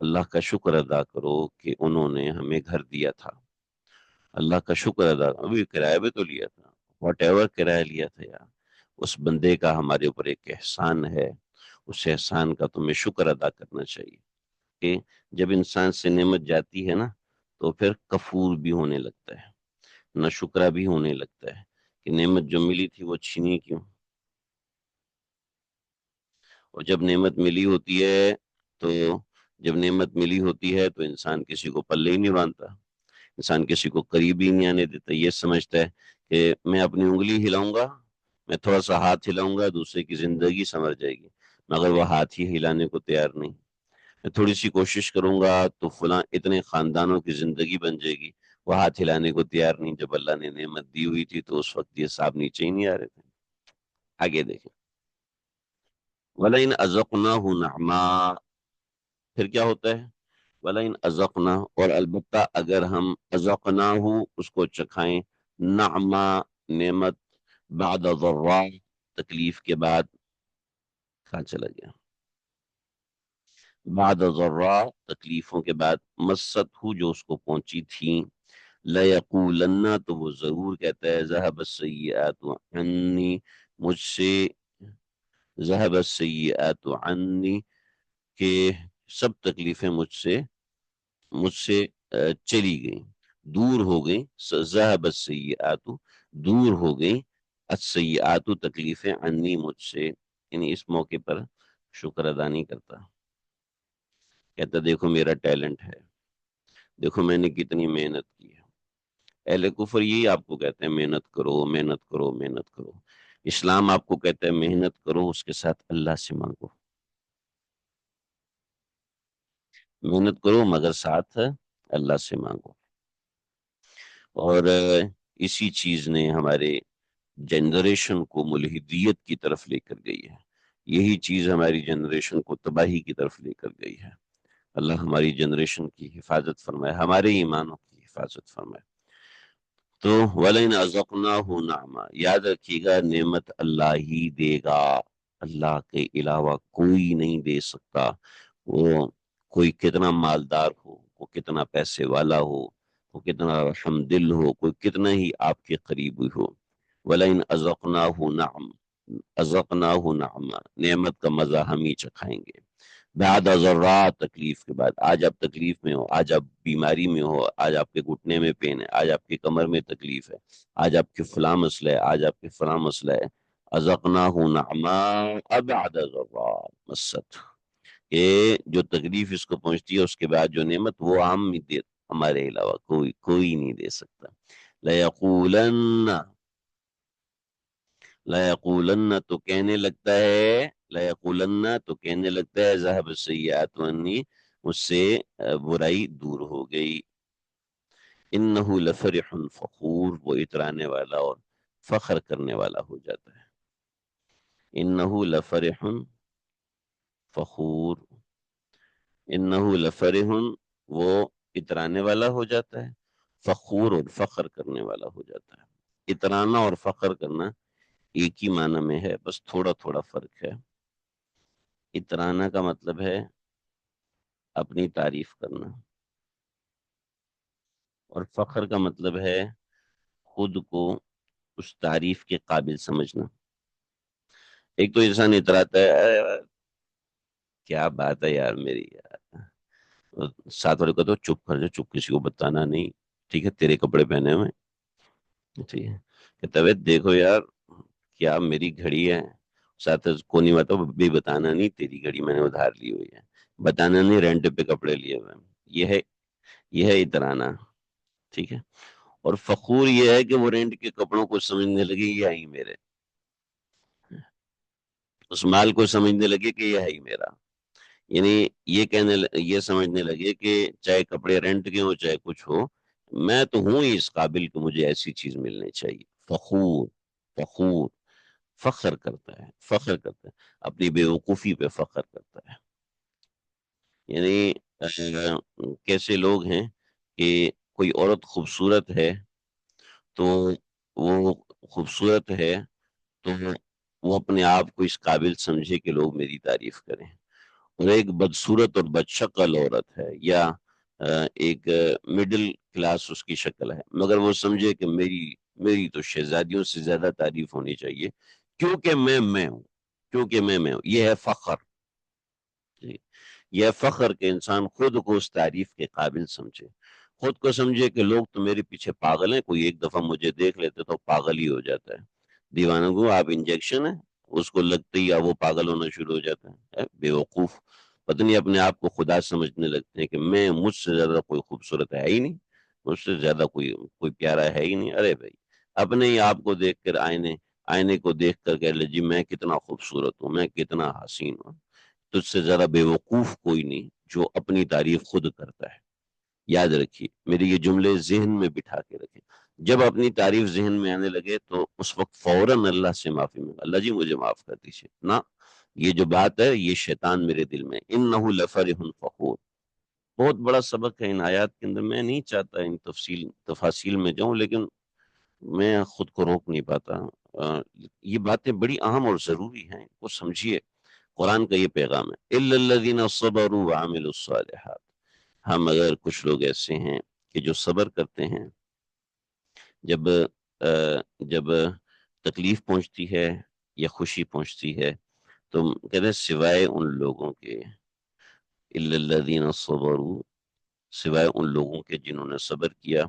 اللہ کا شکر ادا کرو کہ انہوں نے ہمیں گھر دیا تھا. اللہ کا شکر ادا، ابھی کرایہ پہ تو لیا تھا، واٹ ایور کرایہ لیا تھا یار. اس بندے کا ہمارے اوپر ایک احسان ہے، اس احسان کا تمہیں شکر ادا کرنا چاہیے. کہ جب انسان سے نعمت جاتی ہے نا تو پھر کفور بھی ہونے لگتا ہے، نہ شکرہ بھی ہونے لگتا ہے کہ نعمت جو ملی تھی وہ چھینی کیوں. اور جب نعمت ملی ہوتی ہے تو انسان کسی کو پلے ہی نہیں باندھتا، انسان کسی کو قریب ہی نہیں آنے دیتا. یہ سمجھتا ہے کہ میں اپنی انگلی ہلاؤں گا، میں تھوڑا سا ہاتھ ہلاؤں گا، دوسرے کی زندگی سنور جائے گی. مگر وہ ہاتھ ہی ہلانے کو تیار نہیں. میں تھوڑی سی کوشش کروں گا تو فلاں اتنے خاندانوں کی زندگی بن جائے گی. وہ ہاتھ ہلانے کو تیار نہیں. جب اللہ نے نعمت دی ہوئی تھی تو اس وقت یہ صاحب نیچے ہی نہیں آ رہے تھے. آگے دیکھیں. وَلَئِنْ أَذَقْنَاهُ نَعْمَا، پھر کیا ہوتا ہے؟ وَلَئِنْ أَذَقْنَاهُ، اور البتہ اگر ہم أَذَقْنَاهُ اس کو چکھائیں، نعما نعمت، بعد ضراء تکلیف کے بعد. کہاں چلا گیا؟ بعد ضراء تکلیفوں کے بعد، مست ہو جو اس کو پہنچی تھیں، لَيَقُولَنَّ تو وہ ضرور کہتا ہے ذَهَبَ السَّيِّئَاتُ عَنِّي، مجھ سے ذَهَبَ السَّيِّئَاتُ عَنِّي، کہ سب تکلیفیں مجھ سے چلی گئیں، دور ہو گئیں. ذَهَبَ السَّيِّئَاتُ، دور ہو گئیں، السَّيِّئَاتُ تکلیفیں، عنی مجھ سے. یعنی اس موقع پر شکر ادا نہیں کرتا. کہتا دیکھو میرا ٹیلنٹ ہے، دیکھو میں نے کتنی محنت کی ہے. اہل کفر یہی آپ کو کہتے ہیں محنت کرو، محنت کرو، محنت کرو. اسلام آپ کو کہتا ہے محنت کرو، اس کے ساتھ اللہ سے مانگو، محنت کرو مگر ساتھ اللہ سے مانگو۔ اور اسی چیز نے ہمارے جنریشن کو ملحدیت کی طرف لے کر گئی ہے، یہی چیز ہماری جنریشن کو تباہی کی طرف لے کر گئی ہے۔ اللہ ہماری جنریشن کی حفاظت فرمائے، ہمارے ایمانوں کی حفاظت فرمائے۔ تو وَلَئِنْ أَذَقْنَاهُ نَعْمًا، یاد رکھیے گا نعمت اللہ ہی دے گا، اللہ کے علاوہ کوئی نہیں دے سکتا۔ وہ کوئی کتنا مالدار ہو، وہ کتنا پیسے والا ہو، وہ کتنا رحم دل ہو، کوئی کتنا ہی آپ کے قریبی ہو، وَلَئِنْ أَذَقْنَاهُ نَعْمًا، نعمت کا مزہ ہم ہی چکھائیں گے۔ بعد ضراء، تکلیف کے بعد، آج آپ تکلیف میں ہو، آج آپ بیماری میں ہو، آج آپ کے گھٹنے میں پین ہے، آج آپ کی کمر میں تکلیف ہے، آج آپ کے فلاں مسئلہ ہے، آج آپ کے فلاں مسئلہ ہے، اذقناہ نعما بعد ضراء مست، کہ جو تکلیف اس کو پہنچتی ہے اس کے بعد جو نعمت، وہ ہم ہی دے، ہمارے علاوہ کوئی نہیں دے سکتا۔ لَيَقُولَنَّ، لَيَقُولَنَّ تو کہنے لگتا ہے، لَيَقُولَنَّ تو کہنے لگتا ہے ذَهَبَ السَّيِّئَاتُ عَنِّی، مجھ سے برائی دور ہو گئی۔ إِنَّهُ لَفَرِحٌ فخور، وہ اترانے والا اور فخر کرنے والا ہو جاتا ہے۔ إِنَّهُ لَفَرِحٌ فخور، إِنَّهُ لَفَرِحٌ، وہ اترانے والا ہو جاتا ہے، فخور اور فخر کرنے والا ہو جاتا ہے۔ اترانا اور فخر کرنا ایک ہی معنی میں ہے، بس تھوڑا تھوڑا فرق ہے۔ اترانا کا مطلب ہے اپنی تعریف کرنا، اور فخر کا مطلب ہے خود کو اس تعریف کے قابل سمجھنا۔ ایک تو انسان اتراتا ہے، "ارے کیا بات ہے یار میری یار"، ساتھ والے کو تو چپ کر جا، چپ، کسی کو بتانا نہیں، ٹھیک ہے، تیرے کپڑے پہنے ہوئے، ٹھیک ہے، کہ طبیعت دیکھو یار، کیا میری گھڑی ہے، ساتھ کو نہیں بتا بھی، بتانا نہیں تیری گھڑی میں نے ادھار لی ہوئی ہے، بتانا نہیں رینٹ پہ کپڑے لیے ہوئے ہیں۔ یہ ہے اترانا، ٹھیک ہے۔ اور فخور یہ ہے کہ وہ رینٹ کے کپڑوں کو سمجھنے لگے یہ ہی میرے، اس مال کو سمجھنے لگے کہ یہ ہے ہی میرا، یعنی یہ سمجھنے لگے کہ چاہے کپڑے رینٹ کے ہوں چاہے کچھ ہو، میں تو ہوں ہی اس قابل کہ مجھے ایسی چیز ملنی چاہیے۔ فخور، فخور، فخر کرتا ہے، فخر کرتا ہے، اپنی بے وقوفی پہ فخر کرتا ہے۔ یعنی کیسے لوگ ہیں کہ کوئی عورت خوبصورت ہے تو وہ خوبصورت ہے تو وہ اپنے آپ کو اس قابل سمجھے کہ لوگ میری تعریف کریں، اور ایک بدصورت اور بدشکل عورت ہے، یا ایک مڈل کلاس اس کی شکل ہے، مگر وہ سمجھے کہ میری تو شہزادیوں سے زیادہ تعریف ہونی چاہیے، کیونکہ میں ہوں، کیونکہ میں ہوں، یہ ہے فخر۔ جی، یہ فخر کے انسان خود کو اس تعریف کے قابل سمجھے، خود کو سمجھے کہ لوگ تو میرے پیچھے پاگل ہیں، کوئی ایک دفعہ مجھے دیکھ لیتے تو پاگل ہی ہو جاتا ہے، دیوانہ کو آپ انجیکشن ہے، اس کو لگتے ہی وہ پاگل ہونا شروع ہو جاتا ہے، بے وقوف، پتہ نہیں اپنے آپ کو خدا سمجھنے لگتے ہیں کہ مجھ سے زیادہ کوئی خوبصورت ہے ہی نہیں، مجھ سے زیادہ کوئی پیارا ہے ہی نہیں۔ ارے بھائی، اپنے ہی آپ کو دیکھ کر آئینے کو دیکھ کر کہہ لے جی میں کتنا خوبصورت ہوں، میں کتنا حسین ہوں، تجھ سے زیادہ بے وقوف کوئی نہیں جو اپنی تعریف خود کرتا ہے۔ یاد رکھیے، میرے یہ جملے ذہن میں بٹھا کے رکھیں، جب اپنی تعریف ذہن میں آنے لگے تو اس وقت فوراً اللہ سے معافی مانگا، اللہ جی مجھے معاف کر دیجیے نا، یہ جو بات ہے یہ شیطان میرے دل میں، انہ لفرح فخور، بہت بڑا سبق ہے ان آیات کے اندر، میں نہیں چاہتا ان تفاصیل میں جاؤں، لیکن میں خود کو روک نہیں پاتا۔ یہ باتیں بڑی اہم اور ضروری ہیں، وہ سمجھیے، قرآن کا یہ پیغام ہے، الا الذین صبروا وعملوا الصالحات، ہم اگر کچھ لوگ ایسے ہیں کہ جو صبر کرتے ہیں جب جب تکلیف پہنچتی ہے یا خوشی پہنچتی ہے، تو کہتے ہیں سوائے ان لوگوں کے، الا الذین صبروا، سوائے ان لوگوں کے جنہوں نے صبر کیا،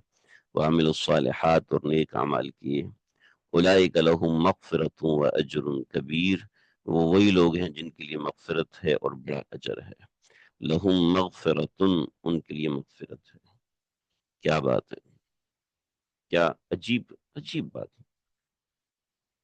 وعملوا الصالحات اور نیک اعمال کیے، اولئک لہم مغفرۃ واجر کبیر، وہ وہی لوگ ہیں جن کے لیے مغفرت ہے اور بڑا اجر ہے، لہم مغفرۃ، ان کے لیے مغفرت ہے۔ کیا بات ہے، کیا عجیب عجیب بات ہے،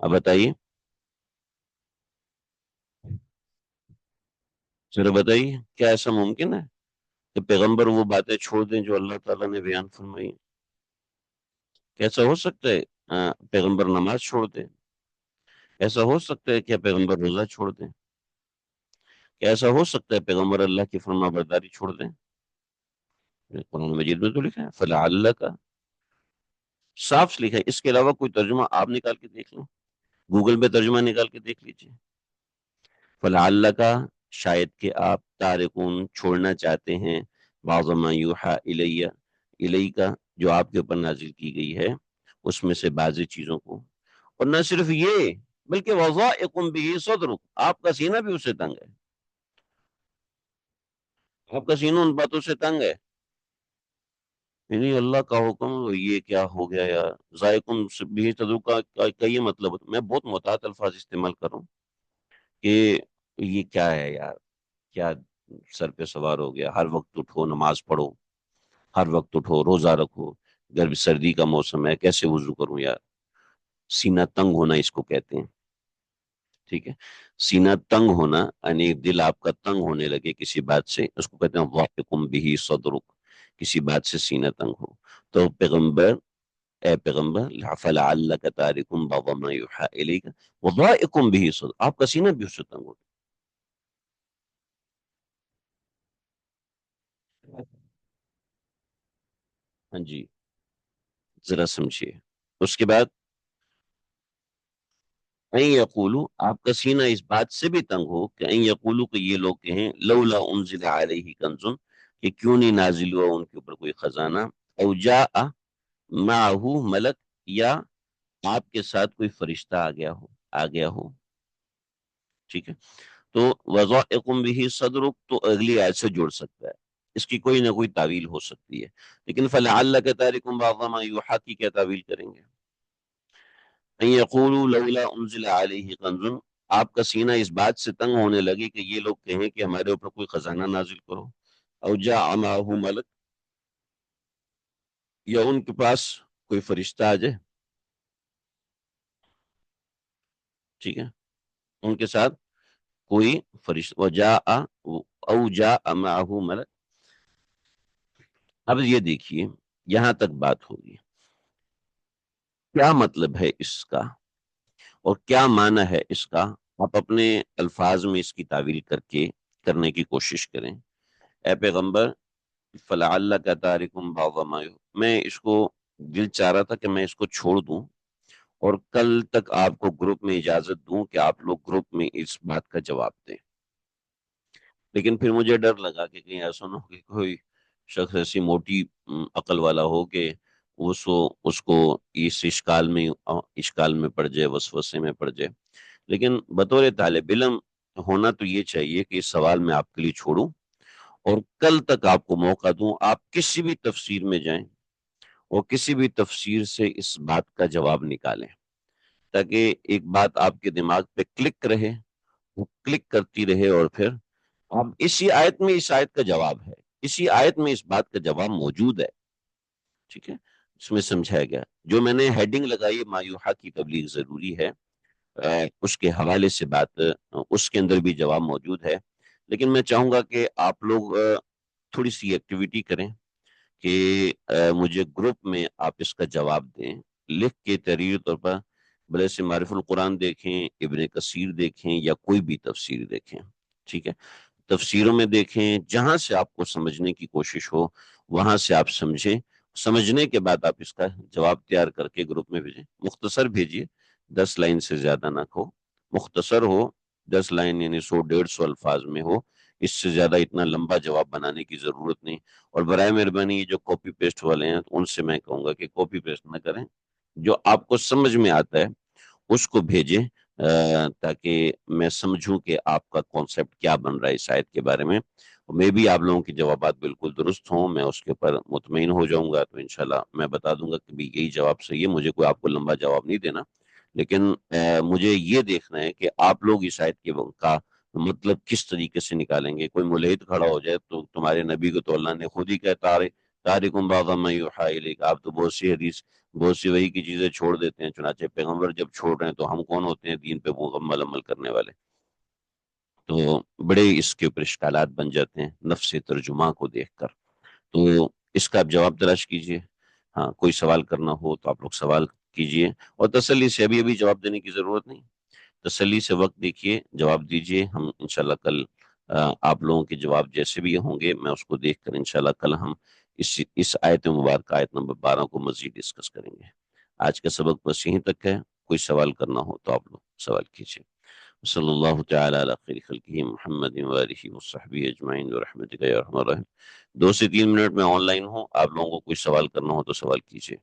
اب بتائیے، ذرا بتائیے کیا ایسا ممکن ہے کہ پیغمبر وہ باتیں چھوڑ دیں جو اللہ تعالیٰ نے بیان فرمائی؟ کیسا ہو سکتا ہے پیغمبر نماز چھوڑ دیں؟ ایسا ہو سکتا ہے کیا پیغمبر روزہ چھوڑ دیں؟ کیا ایسا ہو سکتا ہے پیغمبر اللہ کی فرما برداری چھوڑ دیں؟ قرآن مجید میں تو لکھا ہے فلعلک کا، صاف لکھا ہے، اس کے علاوہ کوئی ترجمہ آپ نکال کے دیکھ لیں، گوگل پہ ترجمہ نکال کے دیکھ لیجیے، فلعلک کا، شاید کہ آپ تارکون چھوڑنا چاہتے ہیں، بعض ما یوحى الیہ، الیہ کا جو آپ کے اوپر نازل کی گئی ہے اس میں سے بعضی چیزوں کو، اور نہ صرف یہ بلکہ وضائق به صدرک، آپ کا سینہ بھی اس سے تنگ ہے، آپ کا سینہ ان باتوں سے تنگ ہے، یعنی اللہ کا حکم، یہ کیا ہو گیا یار؟ ذائقن بھی صدرک کا یہ مطلب میں بہت محتاط الفاظ استعمال کر رہا ہوں کہ یہ کیا ہے یار، کیا سر پہ سوار ہو گیا؟ ہر وقت اٹھو نماز پڑھو، ہر وقت اٹھو روزہ رکھو، گرمی سردی کا موسم ہے کیسے وضو کروں یار؟ سینہ تنگ ہونا اس کو کہتے ہیں، ٹھیک ہے؟ سینہ تنگ ہونا یعنی دل آپ کا تنگ ہونے لگے کسی بات سے، اس کو کہتے ہیں ضاقم به صدرک، کسی بات سے سینہ تنگ ہو، تو پیغمبر، اے پیغمبر فلعلک تارک بعض ما یوحى الیک وضائق به صدرک، آپ کا سینہ بھی اس سے تنگ ہو۔ ہاں جی، ذرا سمجھیے، اس کے بعد این یقولو، آپ کا سینہ اس بات سے بھی تنگ ہو کہ این یقولو کہ یہ لوگ کہیں لولا انزل علیہ کنز، کہ کیوں نہیں نازل ہوا ان کے اوپر کوئی خزانہ، او جاء معہ ملک، یا آپ کے ساتھ کوئی فرشتہ آ گیا ہو، ٹھیک ہے؟ تو وضائقم به صدرک تو اگلی آیت سے جڑ سکتا ہے، اس کی کوئی نہ کوئی تعویل ہو سکتی ہے، لیکن فلعلک تارک بعض ما یوحی کی کیا تعویل کریں گے؟ ان یقولوا لولا انزل علیہ کنز، آپ کا سینہ اس بات سے تنگ ہونے لگے کہ یہ لوگ کہیں کہ ہمارے اوپر کوئی خزانہ نازل کرو، او جاء معہ ملک، یا ان کے پاس کوئی فرشتہ آ جائے، ٹھیک ہے؟ ان کے ساتھ کوئی فرشتہ، وجاء او جاء معہ ملک، اب یہ دیکھیے یہاں تک بات ہوگی، کیا مطلب ہے اس کا اور کیا معنی ہے اس کا؟ آپ اپنے الفاظ میں اس کی تعویل کر کے کرنے کی کوشش کریں۔ اے پیغمبر فلعلک تارکم بعض ما یوحی، میں اس کو دل چاہ رہا تھا کہ میں اس کو چھوڑ دوں اور کل تک آپ کو گروپ میں اجازت دوں کہ آپ لوگ گروپ میں اس بات کا جواب دیں، لیکن پھر مجھے ڈر لگا کہ کہیں ایسا نہ ہو کہ کوئی شخص ایسی موٹی عقل والا ہو کہ اس کو اس اشکال میں پڑ جائے، وسوسے میں پڑ جائے، لیکن بطور طالب علم ہونا تو یہ چاہیے کہ اس سوال میں آپ کے لیے چھوڑوں اور کل تک آپ کو موقع دوں، آپ کسی بھی تفسیر میں جائیں اور کسی بھی تفسیر سے اس بات کا جواب نکالیں، تاکہ ایک بات آپ کے دماغ پہ کلک رہے، وہ کلک کرتی رہے، اور پھر اب اسی آیت میں اس آیت کا جواب ہے، اسی آیت میں اس بات کا جواب موجود ہے، ٹھیک ہے؟ اس میں سمجھایا گیا، جو میں نے ہیڈنگ لگائی ما یوحی کی تبلیغ ضروری ہے، اس کے حوالے سے بات، اس کے اندر بھی جواب موجود ہے، لیکن میں چاہوں گا کہ آپ لوگ تھوڑی سی ایکٹیویٹی کریں کہ مجھے گروپ میں آپ اس کا جواب دیں، لکھ کے تحریری طور پر، بھلے سے معرف القرآن دیکھیں، ابن کثیر دیکھیں، یا کوئی بھی تفسیر دیکھیں، ٹھیک ہے؟ تفسیروں میں دیکھیں، جہاں سے آپ کو سمجھنے کی کوشش ہو وہاں سے آپ سمجھیں، سمجھنے کے بعد آپ اس کا جواب تیار کر کے گروپ میں بھیجیں، مختصر بھیجیے، 10 لائن سے زیادہ نہ ہو، مختصر ہو، 10 لائن یعنی 100 150 الفاظ میں ہو، اس سے زیادہ اتنا لمبا جواب بنانے کی ضرورت نہیں، اور برائے مہربانی یہ جو کاپی پیسٹ والے ہیں ان سے میں کہوں گا کہ کاپی پیسٹ نہ کریں، جو آپ کو سمجھ میں آتا ہے اس کو بھیجیں، تاکہ میں سمجھوں کہ آپ کا کانسیپٹ کیا بن رہا ہے اس آیت کے بارے میں، میں بھی آپ لوگوں کی جوابات بالکل درست ہوں، میں اس کے اوپر مطمئن ہو جاؤں گا، تو انشاءاللہ میں بتا دوں گا کہ بھی یہی جواب صحیح ہے، مجھے کوئی آپ کو لمبا جواب نہیں دینا، لیکن مجھے یہ دیکھنا ہے کہ آپ لوگ اس آیت کا مطلب کس طریقے سے نکالیں گے۔ کوئی ملحد کھڑا ہو جائے تو تمہارے نبی کو تو اللہ نے خود ہی کہا تارکم بعض ما یوحی الیک، آپ تو بہت سی حدیث بہت سی وحی کی چیزیں چھوڑ دیتے ہیں، چنانچہ پیغمبر جب چھوڑ رہے ہیں تو ہم کون ہوتے ہیں دین پہ مکمل عمل کرنے والے؟ تو بڑے اس کے اوپر اشکالات بن جاتے ہیں نفس ترجمہ کو دیکھ کر. تو اس کا آپ جواب تلاش کیجئے. ہاں کوئی سوال کرنا ہو تو آپ لوگ سوال کیجئے، اور تسلی سے. ابھی ابھی جواب دینے کی ضرورت نہیں، تسلی سے وقت دیکھیے، جواب دیجئے. ہم انشاءاللہ کل آپ لوگوں کے جواب جیسے بھی ہوں گے میں اس کو دیکھ کر انشاءاللہ کل ہم اس آیت مبارکہ آیت نمبر 12 کو مزید ڈسکس کریں گے. آج کا سبق بس یہیں تک ہے. کوئی سوال کرنا ہو تو آپ لوگ سوال کیجئے. صلی اللہ تعالی علی خیر خلقہ محمد وآلہ وصحبہ اجمعین برحمتک یا ارحم الراحمین. 2 سے 3 منٹ میں آن لائن ہوں، آپ لوگوں کو کوئی سوال کرنا ہو تو سوال کیجئے.